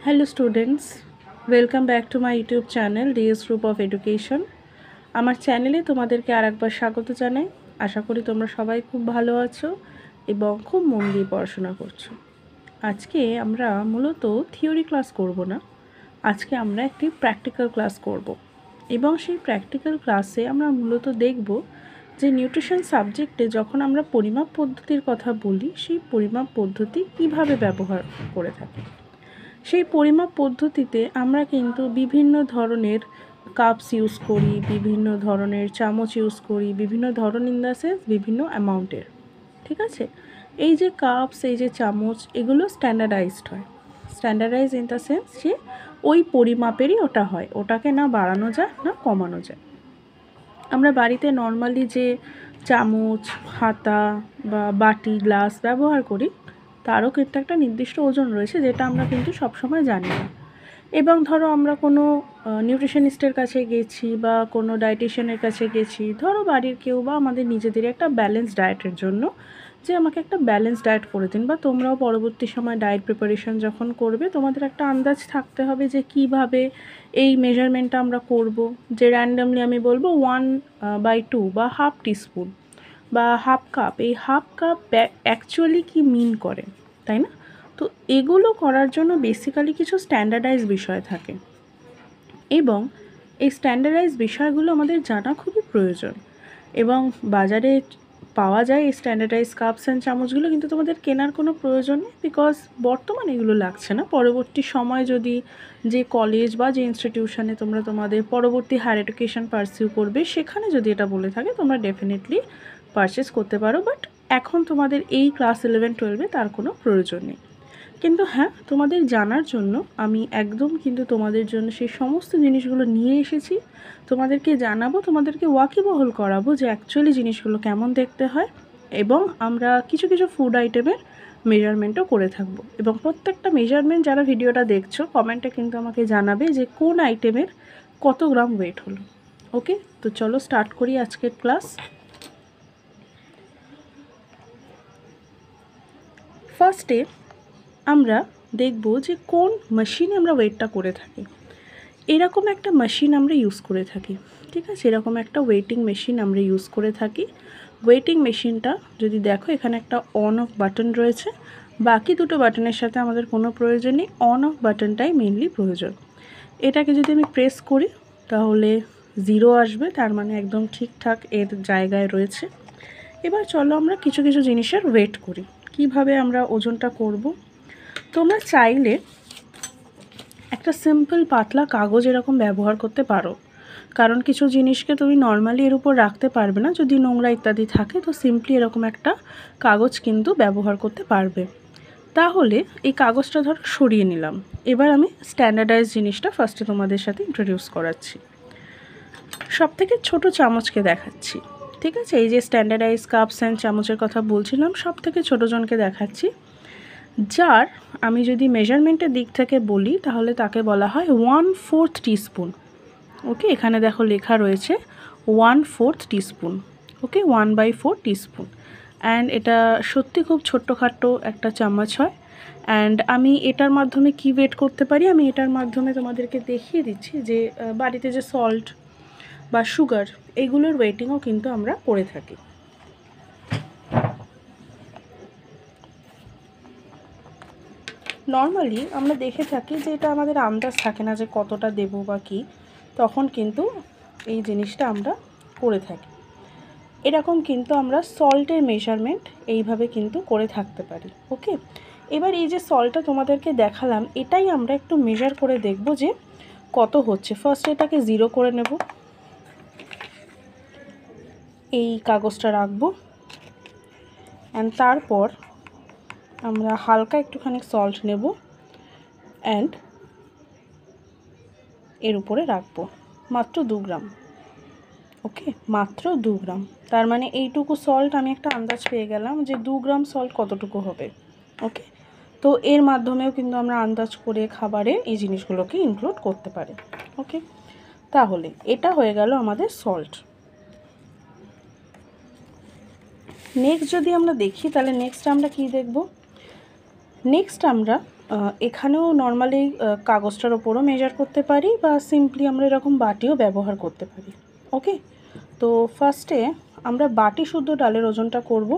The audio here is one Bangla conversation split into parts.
Hello students, welcome back to my YouTube channel DS Group of Education. আমার চ্যানেলে তোমাদেরকে আরেকবার স্বাগত জানাই। আশা করি তোমরা সবাই খুব ভালো আছো এবং খুব মন দিয়ে পড়াশোনা করছো। আজকে আমরা মূলত থিওরি ক্লাস করব না, আজকে আমরা একটি প্র্যাকটিক্যাল ক্লাস করব এবং সেই প্র্যাকটিক্যাল ক্লাসে আমরা মূলত দেখব যে নিউট্রিশন সাবজেক্টে যখন আমরা পরিমাপ পদ্ধতির কথা বলি সেই পরিমাপ পদ্ধতি কিভাবে ব্যবহার করে থাকি। সেই পরিমাপ পদ্ধতিতে আমরা কিন্তু বিভিন্ন ধরনের কাপস ইউজ করি, বিভিন্ন ধরনের চামচ ইউজ করি, বিভিন্ন ধরন ইন দ্য সেন্স বিভিন্ন অ্যামাউন্টের। ঠিক আছে, এই যে কাপস, এই যে চামচ, এগুলো স্ট্যান্ডার্ডাইজড হয়। স্ট্যান্ডার্ডাইজ ইন দ্য সেন্স যে ওই পরিমাপেরই ওটা হয়, ওটাকে না বাড়ানো যায় না কমানো যায়। আমরা বাড়িতে নর্মালি যে চামচ, হাতা বা বাটি, গ্লাস ব্যবহার করি তারও কিন্তু একটা নির্দিষ্ট ওজন রয়েছে, যেটা আমরা কিন্তু সবসময় জানি না। এবং ধরো আমরা কোনো নিউট্রিশনিস্টের কাছে গেছি বা কোনো ডায়েটিশিয়ানের কাছে গেছি, ধরো বাড়ির কেউ বা আমাদের নিজেদের একটা ব্যালেন্স ডায়েটের জন্য, যে আমাকে একটা ব্যালেন্স ডায়েট করে দিন, বা তোমরাও পরবর্তী সময় ডায়েট প্রিপারেশন যখন করবে তোমাদের একটা আন্দাজ থাকতে হবে যে কিভাবে এই মেজারমেন্টটা আমরা করব। যে র্যান্ডামলি আমি বলবো 1/2 বা হাফ টিস্পুন বা হাফ কাপ, এই হাফ কাপ অ্যাকচুয়ালি কি মিন করে, তাই না? তো এগুলো করার জন্য বেসিক্যালি কিছু স্ট্যান্ডার্ডাইজ বিষয় থাকে এবং এই স্ট্যান্ডার্ডাইজ বিষয়গুলো আমাদের জানা খুবই প্রয়োজন। এবং বাজারে পাওয়া যায় এই স্ট্যান্ডার্ডাইজ কাপস অ্যান্ড চামচগুলো, কিন্তু তোমাদের কেনার কোনো প্রয়োজন নেই, বিকজ বর্তমানে এগুলো লাগছে না। পরবর্তী সময় যদি যে কলেজ বা যে ইনস্টিটিউশনে তোমরা তোমাদের পরবর্তী হায়ার এডুকেশন পারসিউ করবে সেখানে যদি এটা বলে থাকে তোমরা ডেফিনেটলি পারচেস করতে পারো, বাট এখন তোমাদের এই ক্লাস 11-12-এ তার কোনো প্রয়োজন নেই। কিন্তু হ্যাঁ, তোমাদের জানার জন্য আমি একদম কিন্তু তোমাদের জন্য সেই সমস্ত জিনিসগুলো নিয়ে এসেছি, তোমাদেরকে জানাবো, তোমাদেরকে ওয়াকিবহল করাবো যে অ্যাকচুয়ালি জিনিসগুলো কেমন দেখতে হয়। এবং আমরা কিছু কিছু ফুড আইটেমের মেজারমেন্টও করে থাকবো, এবং প্রত্যেকটা মেজারমেন্ট যারা ভিডিওটা দেখছো কমেন্টে কিন্তু আমাকে জানাবে যে কোন আইটেমের কত গ্রাম ওয়েট হলো। ওকে, তো চলো স্টার্ট করি আজকের ক্লাস। ফার্স্টে আমরা দেখব যে কোন মেশিনে আমরা ওয়েটটা করে থাকি। এরকম একটা মেশিন আমরা ইউজ করে থাকি, ঠিক আছে, এরকম একটা ওয়েটিং মেশিন আমরা ইউজ করে থাকি। ওয়েটিং মেশিনটা যদি দেখো, এখানে একটা অন অফ বাটন রয়েছে, বাকি দুটো বাটনের সাথে আমাদের কোনো প্রয়োজন নেই, অন অফ বাটনটাই মেনলি প্রয়োজন। এটাকে যদি আমি প্রেস করি তাহলে 0 আসবে, তার মানে একদম ঠিকঠাক এর জায়গায় রয়েছে। এবার চলো আমরা কিছু কিছু জিনিসের ওয়েট করি। কিভাবে আমরা ওজনটা করব? তোমরা চাইলে একটা সিম্পল পাতলা কাগজ এরকম ব্যবহার করতে পারো, কারণ কিছু জিনিসকে তুমি নর্মালি এর উপর রাখতে পারবে না, যদি নোংরা ইত্যাদি থাকে, তো সিম্পলি এরকম একটা কাগজ কিন্তু ব্যবহার করতে পারবে। তাহলে এই কাগজটা ধরো সরিয়ে নিলাম। এবার আমি স্ট্যান্ডার্ডাইজ জিনিসটা ফার্স্টে তোমাদের সাথে ইন্ট্রোডিউস করাচ্ছি। সব থেকে ছোটো চামচকে দেখাচ্ছি, ঠিক আছে, এই যে স্ট্যান্ডার্ডাইজ কাপস অ্যান্ড চামচের কথা বলছিলাম, সব থেকে ছোটো জনকে দেখাচ্ছি, যার আমি যদি মেজারমেন্টের দিক থেকে বলি তাহলে তাকে বলা হয় 1/4 টিস্পুন। ওকে, এখানে দেখো লেখা রয়েছে 1/4 টিস্পুন। Okay, 1/4 teaspoon. অ্যান্ড এটা সত্যি খুব ছোট্টখাট্টো একটা চামচ হয়। অ্যান্ড আমি এটার মাধ্যমে কি ওয়েট করতে পারি, আমি এটার মাধ্যমে তোমাদেরকে দেখিয়ে দিচ্ছি যে বাড়িতে যে সল্ট বা সুগার, এগুলোর ওয়েটিংও কিন্তু আমরা করে থাকি। নর্মালি আমরা দেখে থাকি যে এটা আমাদের আন্দাজ থাকে না যে কতটা দেবো বা কী, তখন কিন্তু এই জিনিসটা আমরা করে থাকি। এরকম কিন্তু আমরা সল্টের মেজারমেন্ট এইভাবে কিন্তু করে থাকতে পারি। ওকে, এবার এই যে সল্টটা তোমাদেরকে দেখালাম, এটাই আমরা একটু মেজার করে দেখব যে কত হচ্ছে। ফার্স্ট এটাকে 0 করে নেব, এই কাগজটা রাখবো, অ্যান্ড তারপর আমরা হালকা একটুখানি সল্ট নেব অ্যান্ড এর উপরে রাখবো, মাত্র 2 গ্রাম। ওকে, মাত্র 2 গ্রাম, তার মানে এইটুকু সল্ট আমি একটা আন্দাজ পেয়ে গেলাম যে 2 গ্রাম সল্ট কতটুকু হবে। ওকে, তো এর মাধ্যমেও কিন্তু আমরা আন্দাজ করে খাবারে এই জিনিসগুলোকে ইনক্লুড করতে পারি। ওকে, তাহলে এটা হয়ে গেল আমাদের সল্ট। নেক্সট যদি আমরা দেখি তাহলে নেক্সট আমরা কি দেখব, নেক্সট আমরা এখানেও নর্মালি কাগজটার ওপরও মেজার করতে পারি বা সিম্পলি আমরা এরকম বাটিও ব্যবহার করতে পারি। ওকে, তো ফার্স্টে আমরা বাটি শুদ্ধ ডালের ওজনটা করব।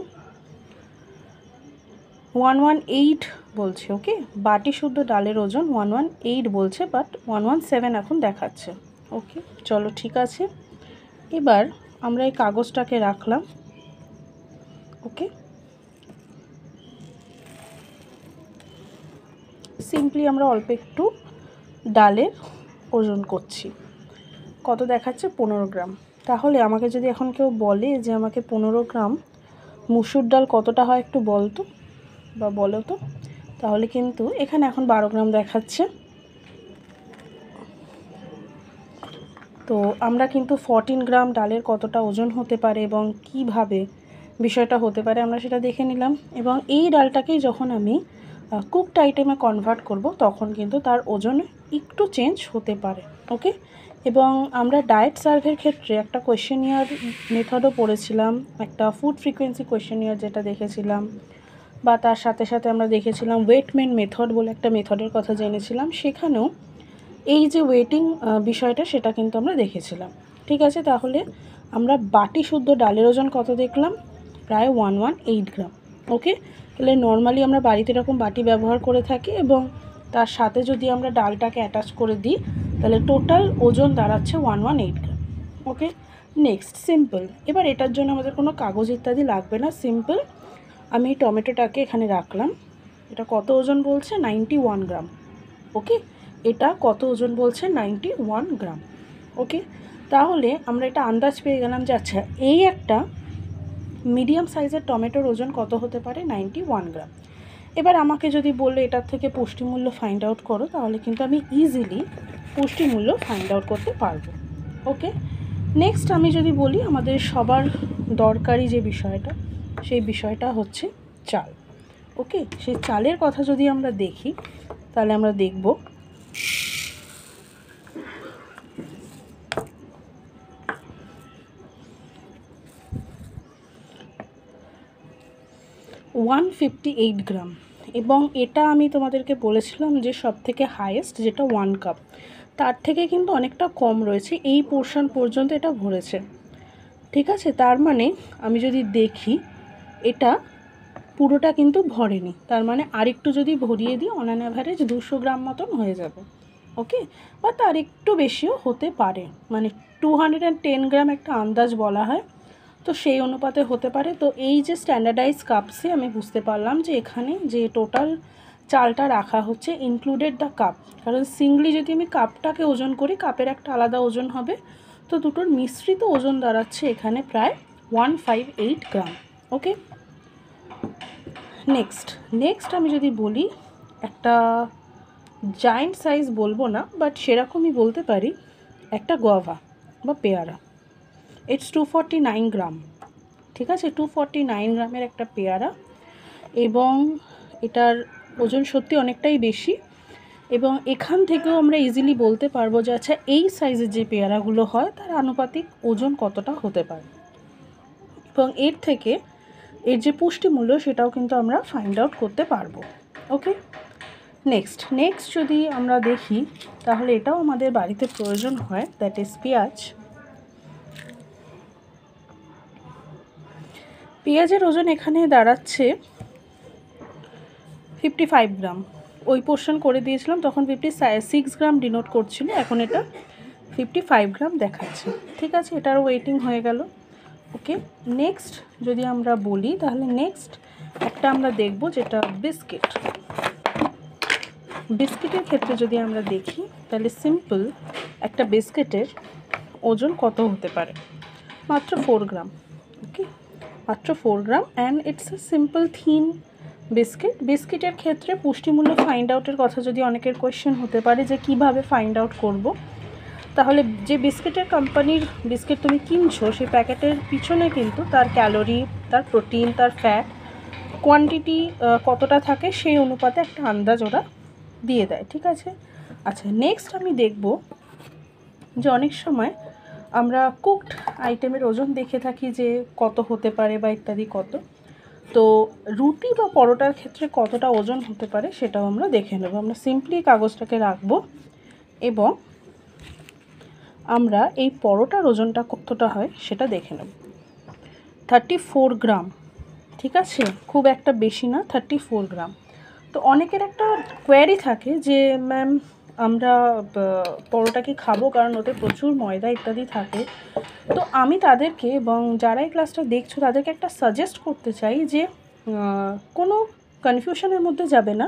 118 বলছে। ওকে, বাটি শুদ্ধ ডালের ওজন 118 বলছে, বাট 117 এখন দেখাচ্ছে। ওকে, চলো ঠিক আছে। এবার আমরা এই কাগজটাকে রাখলাম। ওকে, সিম্পলি আমরা অল্প একটু ডালের ওজন করছি। কত দেখাচ্ছে? 15 গ্রাম। তাহলে আমাকে যদি এখন কেউ বলে যে আমাকে 15 গ্রাম মুসুর ডাল কতটা হয় একটু বলতো বা বলো তো, তাহলে কিন্তু এখানে এখন 12 গ্রাম দেখাচ্ছে। তো আমরা কিন্তু 14 গ্রাম ডালের কতটা ওজন হতে পারে এবং কিভাবে বিষয়টা হতে পারে আমরা সেটা দেখে নিলাম। এবং এই ডালটাকেই যখন আমি কুকড আইটেমে কনভার্ট করব তখন কিন্তু তার ওজন একটু চেঞ্জ হতে পারে। ওকে, এবং আমরা ডায়েট সার্ভের ক্ষেত্রে একটা কোয়েশ্চেনিয়ার মেথডও পড়েছিলাম, একটা ফুড ফ্রিকোয়েন্সি কোয়েশ্চেনিয়ার যেটা দেখেছিলাম, বা তার সাথে সাথে আমরা দেখেছিলাম ওয়েটমেন মেথড বলে একটা মেথডের কথা জেনেছিলাম। সেখানেও এই যে ওয়েটিং বিষয়টা সেটা কিন্তু আমরা দেখেছিলাম। ঠিক আছে, তাহলে আমরা বাটি শুদ্ধ ডালের ওজন কত দেখলাম? প্রায় 118 গ্রাম। ওকে, তাহলে নর্মালি আমরা বাড়িতে এরকম বাটি ব্যবহার করে থাকি এবং তার সাথে যদি আমরা ডালটাকে অ্যাটাচ করে দিই তাহলে টোটাল ওজন দাঁড়াচ্ছে 118 গ্রাম। ওকে, নেক্সট সিম্পল। এবার এটার জন্য আমাদের কোনো কাগজ ইত্যাদি লাগবে না। সিম্পল আমি টমেটোটাকে এখানে রাখলাম। এটা কত ওজন বলছে? 91 গ্রাম। ওকে, এটা কত ওজন বলছে? 91 গ্রাম। ওকে, তাহলে আমরা এটা আন্দাজ পেয়ে গেলাম যে আচ্ছা এই একটা মিডিয়াম সাইজের টমেটোর ওজন কত হতে পারে? 91 গ্রাম। এবার আমাকে যদি বললে এটার থেকে পুষ্টিমূল্য ফাইন্ড আউট করো, তাহলে কিন্তু আমি ইজিলি পুষ্টিমূল্য ফাইন্ড আউট করতে পারবো। ওকে, নেক্সট আমি যদি বলি আমাদের সবার দরকারি যে বিষয়টা, সেই বিষয়টা হচ্ছে চাল। ওকে, সেই চালের কথা যদি আমরা দেখি তাহলে আমরা দেখব 158 গ্রাম। এবং এটা আমি তোমাদেরকে বলেছিলাম যে সব থেকে হাইয়েস্ট যেটা 1 কাপ, তার থেকে কিন্তু অনেকটা কম রয়েছে। এই পোর্শন পর্যন্ত এটা ভরেছে। ঠিক আছে, তার মানে আমি যদি দেখি এটা পুরোটা কিন্তু ভরেনি, তার মানে আরেকটু যদি ভরিয়ে দিই অন অ্যান অ্যাভারেজ 200 গ্রাম মতন হয়ে যাবে। ওকে, বা তার একটু বেশিও হতে পারে, মানে 210 গ্রাম একটা আন্দাজ বলা হয়, তো সেই অনুপাতে হতে পারে। তো এই যে স্ট্যান্ডার্ডাইজ কাপসে আমি বুঝতে পারলাম যে এখানে যে টোটাল চালটা রাখা হচ্ছে ইনক্লুডেড দ্য কাপ, কারণ সিঙ্গলি যদি আমি কাপটাকে ওজন করি কাপের একটা আলাদা ওজন হবে, তো দুটোর মিশ্রিত ওজন দাঁড়াচ্ছে এখানে প্রায় 158 গ্রাম। ওকে, নেক্সট আমি যদি বলি একটা জায়েন্ট সাইজ বলবো না, বাট সেরকমই বলতে পারি একটা গোয়াভা বা পেয়ারা। ইটস 249 গ্রাম। ঠিক আছে, 249 গ্রামের একটা পেয়ারা, এবং এটার ওজন সত্যি অনেকটাই বেশি। এবং এখান থেকেও আমরা ইজিলি বলতে পারবো যে আচ্ছা এই সাইজের যে পেয়ারাগুলো হয় তার আনুপাতিক ওজন কতটা হতে পারে, এবং এর থেকে এর যে পুষ্টিমূল্য সেটাও কিন্তু আমরা ফাইন্ড আউট করতে পারবো। ওকে, নেক্সট যদি আমরা দেখি তাহলে এটাও আমাদের বাড়িতে প্রয়োজন হয়, দ্যাট ইজ পেঁয়াজ। পেঁয়াজের ওজন এখানে দাঁড়াচ্ছে 55 গ্রাম। ওই পোর্শন করে দিয়েছিলাম তখন 56 গ্রাম ডিনোট করছিল, এখন এটা 55 গ্রাম দেখাচ্ছে। ঠিক আছে, এটারও ওয়েটিং হয়ে গেল। ওকে, নেক্সট যদি আমরা বলি তাহলে নেক্সট একটা আমরা দেখব যেটা বিস্কিটের ক্ষেত্রে যদি আমরা দেখি তাহলে সিম্পল একটা বিস্কিটের ওজন কত হতে পারে? মাত্র 4 গ্রাম। ওকে, মাত্র 4 গ্রাম, and it's a simple thin বিস্কিটের ক্ষেত্রে পুষ্টিমূল্য ফাইন্ড আউটের কথা যদি অনেকের কোয়েশ্চেন হতে পারে যে কিভাবে ফাইন্ড আউট করব, তাহলে যে বিস্কিটের কোম্পানির বিস্কিট তুমি কিনছো সেই প্যাকেটের পিছনে কিন্তু তার ক্যালোরি, তার প্রোটিন, তার ফ্যাট কোয়ান্টিটি কতটা থাকে সেই অনুপাতে একটা আন্দাজ ওরা দিয়ে দেয়। ঠিক আছে, আচ্ছা নেক্সট আমি দেখব যে অনেক সময় আমরা কুকড আইটেমের ওজন দেখে থাকি যে কত হতে পারে বা ইত্যাদি কত। তো রুটি বা পরোটার ক্ষেত্রে কতটা ওজন হতে পারে সেটাও আমরা দেখে নেব। আমরা সিম্পলি কাগজটাকে রাখবো এবং আমরা এই পরোটার ওজনটা কতটা হয় সেটা দেখে নেব। 34 গ্রাম, ঠিক আছে, খুব একটা বেশি না, 34 গ্রাম। তো অনেকের একটা কোয়ারি থাকে যে ম্যাম আমরা পরোটা কি খাবো, কারণ ওতে প্রচুর ময়দা ইত্যাদি থাকে। তো আমি তাদেরকে এবং যারা এই ক্লাসটা দেখছো তাদেরকে একটা সাজেস্ট করতে চাই যে কোনো কনফিউশনের মধ্যে যাবে না,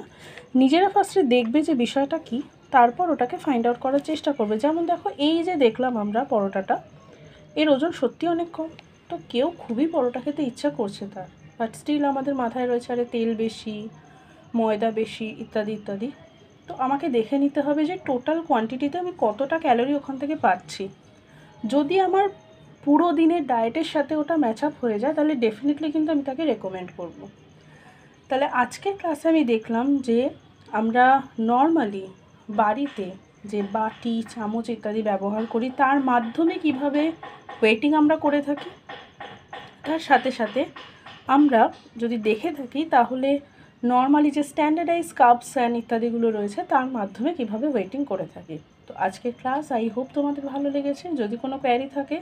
নিজেরা ফার্স্টে দেখবে যে বিষয়টা কি, তারপর ওটাকে ফাইন্ড আউট করার চেষ্টা করবে। যেমন দেখো, এই যে দেখলাম আমরা পরোটাটা, এর ওজন সত্যি অনেক কম। তো কেউ খুবই পরোটা খেতে ইচ্ছা করছে তার, বাট স্টিল আমাদের মাথায় রয়েছে আরে তেল বেশি, ময়দা বেশি ইত্যাদি ইত্যাদি। তো আমাকে দেখে নিতে হবে যে টোটাল কোয়ান্টিটিতে আমি কতটা ক্যালোরি ওখান থেকে পাচ্ছি। যদি আমার পুরো দিনের ডায়েটের সাথে ওটা ম্যাচ আপ হয়ে যায় তাহলে ডেফিনেটলি কিন্তু আমি তাকে রেকমেন্ড করব। তাহলে আজকের ক্লাসে আমি দেখলাম যে আমরা নর্মালি বাড়িতে যে বাটি, চামচ ইত্যাদি ব্যবহার করি তার মাধ্যমে কিভাবে ওয়েটিং আমরা করে থাকি, তার সাথে সাথে আমরা যদি দেখে থাকি তাহলে নর্মালি যে স্ট্যান্ডার্ডাইজ কাপস অ্যান্ড ইত্যাদিগুলো রয়েছে তার মাধ্যমে কিভাবে ওয়েটিং করে থাকি। তো আজকের ক্লাস আই হোপ তোমাদের ভালো লেগেছে। যদি কোনো কোয়ারি থাকে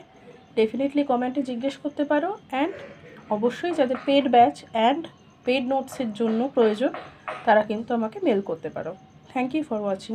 ডেফিনেটলি কমেন্টে জিজ্ঞেস করতে পারো, অ্যান্ড অবশ্যই যাদের পেড ব্যাচ অ্যান্ড পেড নোটসের জন্য প্রয়োজন তারা কিন্তু আমাকে মেল করতে পারো। Thank you for watching.